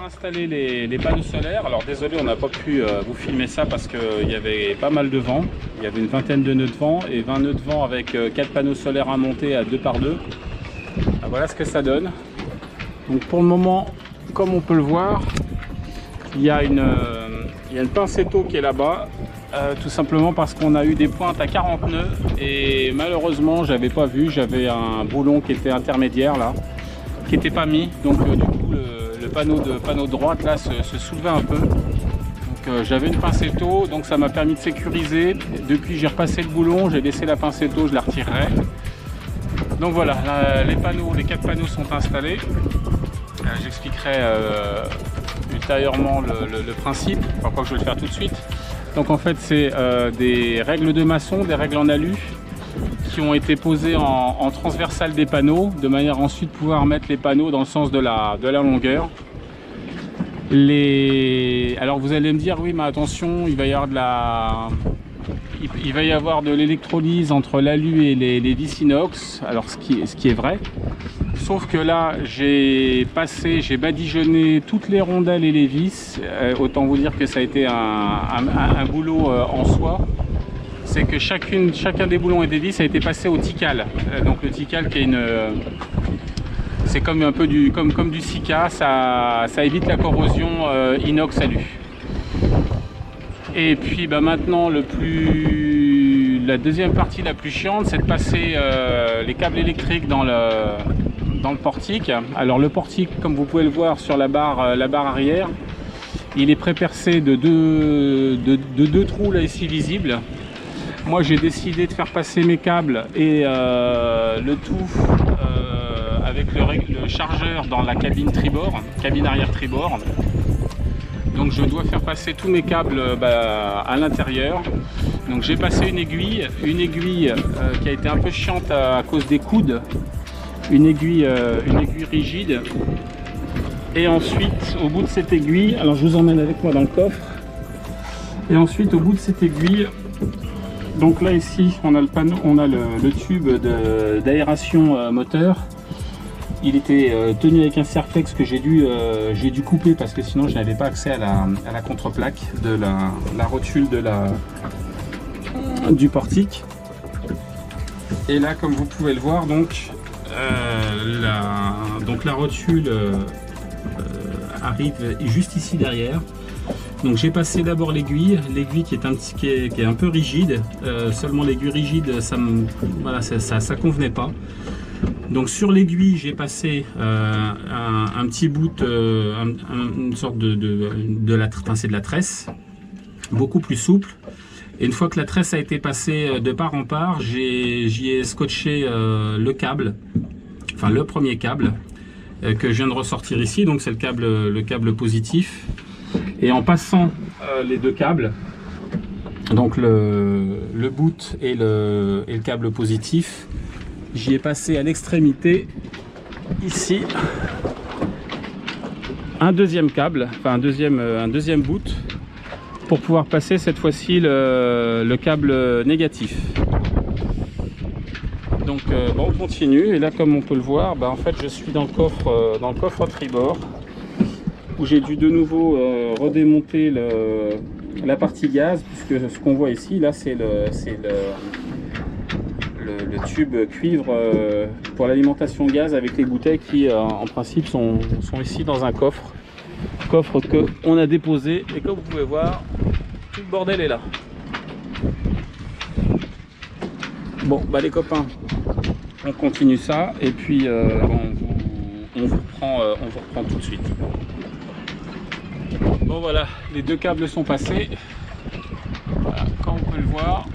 Installer les panneaux solaires. Alors désolé, on n'a pas pu vous filmer ça parce qu'il y avait pas mal de vent. Il y avait une vingtaine de nœuds de vent et 20 nœuds de vent avec 4 panneaux solaires à monter à 2 par 2. Voilà ce que ça donne. Donc pour le moment, comme on peut le voir, il y a une pincetto qui est là-bas, tout simplement parce qu'on a eu des pointes à 40 nœuds et malheureusement j'avais pas vu, j'avais un boulon qui était intermédiaire là, qui n'était pas mis, donc du coup le panneau de droite là se soulevait un peu. Donc j'avais une pincetto, donc ça m'a permis de sécuriser. Depuis j'ai repassé le boulon, j'ai laissé la pincetto, je la retirerai. Donc voilà, les 4 panneaux sont installés. J'expliquerai ultérieurement le principe, enfin quoi que je vais le faire tout de suite. Donc en fait c'est des règles de maçon, des règles en alu qui ont été posées en transversale des panneaux, de manière à ensuite pouvoir mettre les panneaux dans le sens de la longueur. Alors vous allez me dire, oui mais attention, il va y avoir de l'électrolyse entre l'alu et les vis inox, alors ce qui est vrai. Sauf que là j'ai badigeonné toutes les rondelles et les vis, autant vous dire que ça a été un boulot en soi. C'est que chacun des boulons et des vis a été passé au Tikal. Donc le Tikal qui est c'est comme un peu comme du Sika, ça évite la corrosion inox alu. Et puis maintenant la deuxième partie la plus chiante, c'est de passer les câbles électriques dans le portique. Alors le portique, comme vous pouvez le voir sur la barre arrière, il est pré-percé de deux trous là ici visibles. Moi j'ai décidé de faire passer mes câbles et le tout avec le chargeur dans la cabine tribord, cabine arrière tribord. Donc je dois faire passer tous mes câbles à l'intérieur. Donc j'ai passé une aiguille qui a été un peu chiante à cause des coudes, une aiguille rigide. Et ensuite au bout de cette aiguille, alors je vous emmène avec moi dans le coffre. Et ensuite au bout de cette aiguille, donc là ici on a le panneau, on a le tube d'aération moteur. Il était tenu avec un serflex que j'ai dû couper parce que sinon je n'avais pas accès à la contreplaque de la rotule du portique. Et là comme vous pouvez le voir, donc la rotule arrive juste ici derrière. Donc j'ai passé d'abord l'aiguille qui est un peu rigide, seulement l'aiguille rigide ça convenait pas. Donc sur l'aiguille j'ai passé un petit bout, une sorte c'est de la tresse, beaucoup plus souple. Et une fois que la tresse a été passée de part en part, j'y ai scotché le câble, enfin le premier câble que je viens de ressortir ici, donc c'est le câble positif. Et en passant les deux câbles, donc le boot et le câble positif, j'y ai passé à l'extrémité ici un deuxième câble, enfin un deuxième boot pour pouvoir passer cette fois-ci le câble négatif. Donc on continue et là comme on peut le voir, en fait je suis dans le coffre tribord où j'ai dû de nouveau redémonter la partie gaz, puisque ce qu'on voit ici là c'est le tube cuivre pour l'alimentation gaz avec les bouteilles qui en principe sont ici dans un coffre que on a déposé, et comme vous pouvez voir tout le bordel est là. Bon les copains, on continue ça et puis on vous reprend tout de suite. Bon voilà, les deux câbles sont passés, voilà, comme on peut le voir.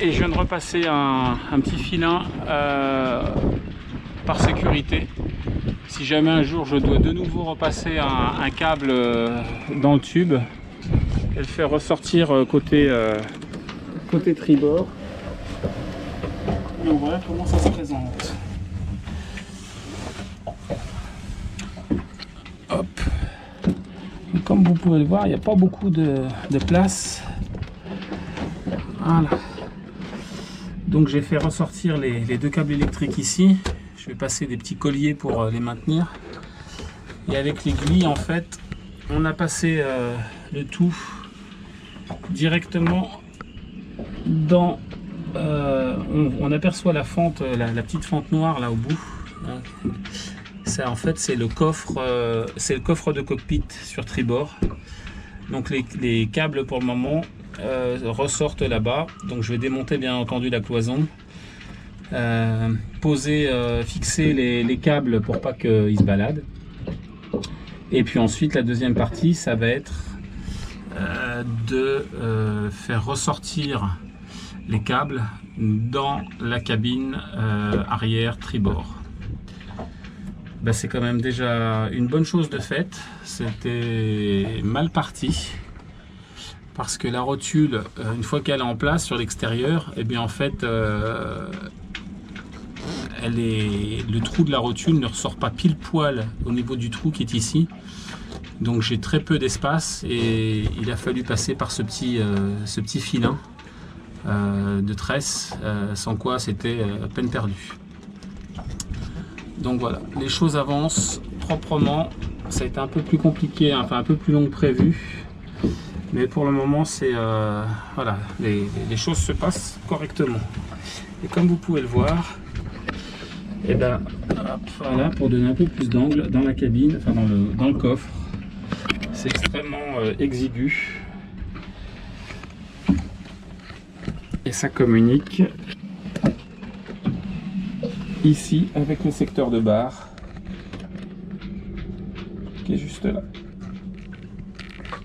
Et je viens de repasser un petit filin par sécurité. Si jamais un jour je dois de nouveau repasser un câble dans le tube, et le faire ressortir côté tribord. Et voilà comment ça se présente. Hop. Et comme vous pouvez le voir, il n'y a pas beaucoup de place. Voilà. Donc j'ai fait ressortir les deux câbles électriques ici. Je vais passer des petits colliers pour les maintenir. Et avec l'aiguille, en fait, on a passé le tout directement dans... on aperçoit la fente, la petite fente noire là au bout. Ça, en fait, c'est le coffre de cockpit sur tribord. Donc les câbles pour le moment ressortent là-bas. Donc je vais démonter bien entendu la cloison, fixer les câbles pour pas qu'ils se baladent. Et puis ensuite la deuxième partie, ça va être de faire ressortir les câbles dans la cabine arrière tribord. Ben, c'est quand même déjà une bonne chose de faite. C'était mal parti parce que la rotule, une fois qu'elle est en place sur l'extérieur, et bien en fait le trou de la rotule ne ressort pas pile poil au niveau du trou qui est ici. Donc j'ai très peu d'espace et il a fallu passer par ce petit filin de tresse, sans quoi c'était peine perdue. Donc voilà, les choses avancent proprement. Ça a été un peu plus compliqué, enfin un peu plus long que prévu, mais pour le moment c'est voilà, les choses se passent correctement. Et comme vous pouvez le voir, et ben voilà, pour donner un peu plus d'angle dans la cabine, enfin dans le coffre, c'est extrêmement exigu et ça communique ici avec le secteur de barre qui est juste là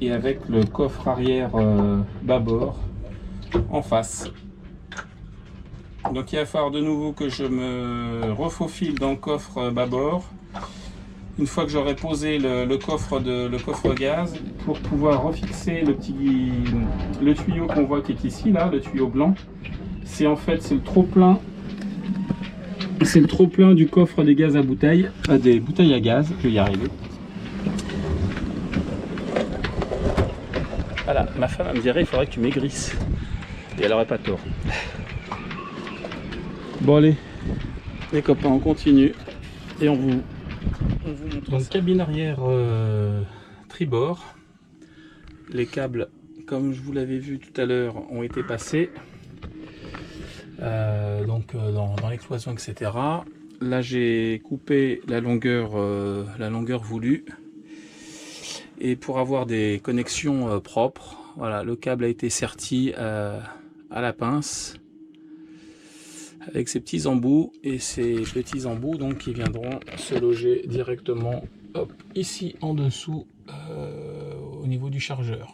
et avec le coffre arrière bâbord en face. Donc il va falloir de nouveau que je me refaufile dans le coffre bâbord une fois que j'aurai posé le coffre gaz pour pouvoir refixer le tuyau qu'on voit qui est ici là, le tuyau blanc. C'est en fait c'est le trop plein. C'est le trop-plein du coffre des gaz à bouteilles, des bouteilles à gaz, je vais y arriver. Voilà, ma femme elle me dirait il faudrait que tu maigrisses. Et elle aurait pas tort. Bon allez, les copains, on continue. Et on vous montre. Donc cabine arrière tribord. Les câbles, comme je vous l'avais vu tout à l'heure, ont été passés. Dans les cloisons, etc. Là j'ai coupé la longueur voulue et pour avoir des connexions propres, voilà, le câble a été serti à la pince avec ces petits embouts et ces petits embouts donc qui viendront se loger directement ici en dessous au niveau du chargeur.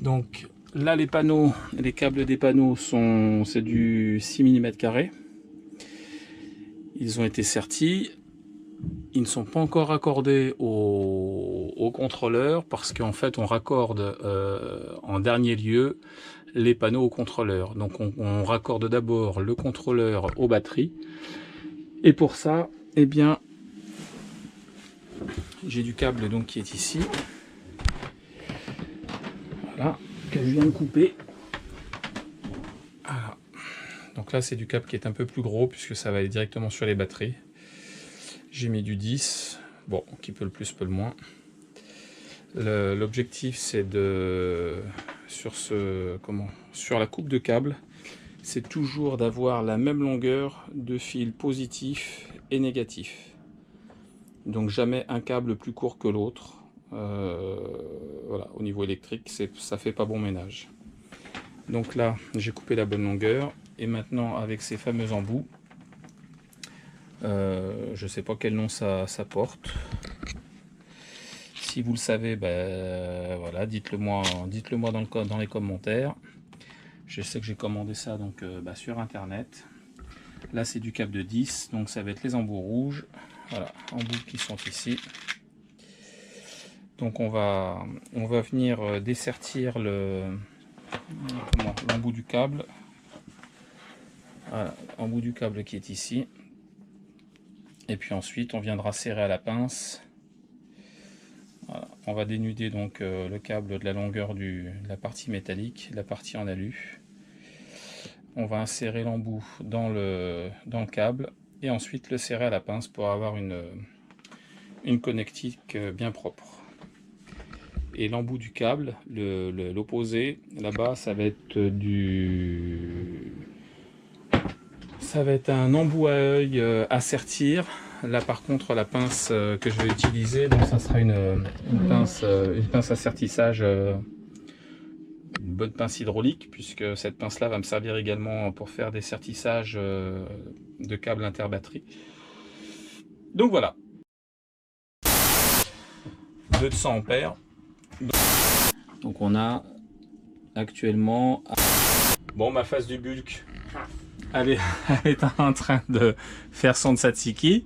Donc là les panneaux, les câbles des panneaux c'est du 6 mm². Ils ont été sertis. Ils ne sont pas encore raccordés au contrôleur parce qu'en fait on raccorde en dernier lieu les panneaux au contrôleur. Donc on raccorde d'abord le contrôleur aux batteries. Et pour ça, eh bien, j'ai du câble donc qui est ici. Voilà. Que je viens de couper. Voilà. Donc là c'est du câble qui est un peu plus gros puisque ça va aller directement sur les batteries. J'ai mis du 10, bon qui peut le plus peut le moins. L'objectif c'est de sur la coupe de câble, c'est toujours d'avoir la même longueur de fil positif et négatif. Donc jamais un câble plus court que l'autre. Voilà, au niveau électrique, ça fait pas bon ménage. Donc là, j'ai coupé la bonne longueur et maintenant avec ces fameux embouts, je sais pas quel nom ça porte. Si vous le savez, ben voilà, dites-le moi dans les commentaires. Je sais que j'ai commandé ça donc sur internet. Là c'est du câble de 10, donc ça va être les embouts rouges. Voilà, embouts qui sont ici. Donc on va venir dessertir l'embout du câble. Voilà, l'embout du câble qui est ici. Et puis ensuite on viendra serrer à la pince. Voilà, on va dénuder donc le câble de la longueur de la partie métallique, la partie en alu. On va insérer l'embout dans le câble et ensuite le serrer à la pince pour avoir une connectique bien propre. Et l'embout du câble, l'opposé, là-bas, ça va être un embout à œil à sertir. Là par contre la pince que je vais utiliser, donc ça sera une pince à sertissage, une bonne pince hydraulique, puisque cette pince là va me servir également pour faire des sertissages de câbles interbatterie. Donc voilà, 200 ampères. Donc on a actuellement, bon, ma phase du bulk elle est en train de faire son tzatziki.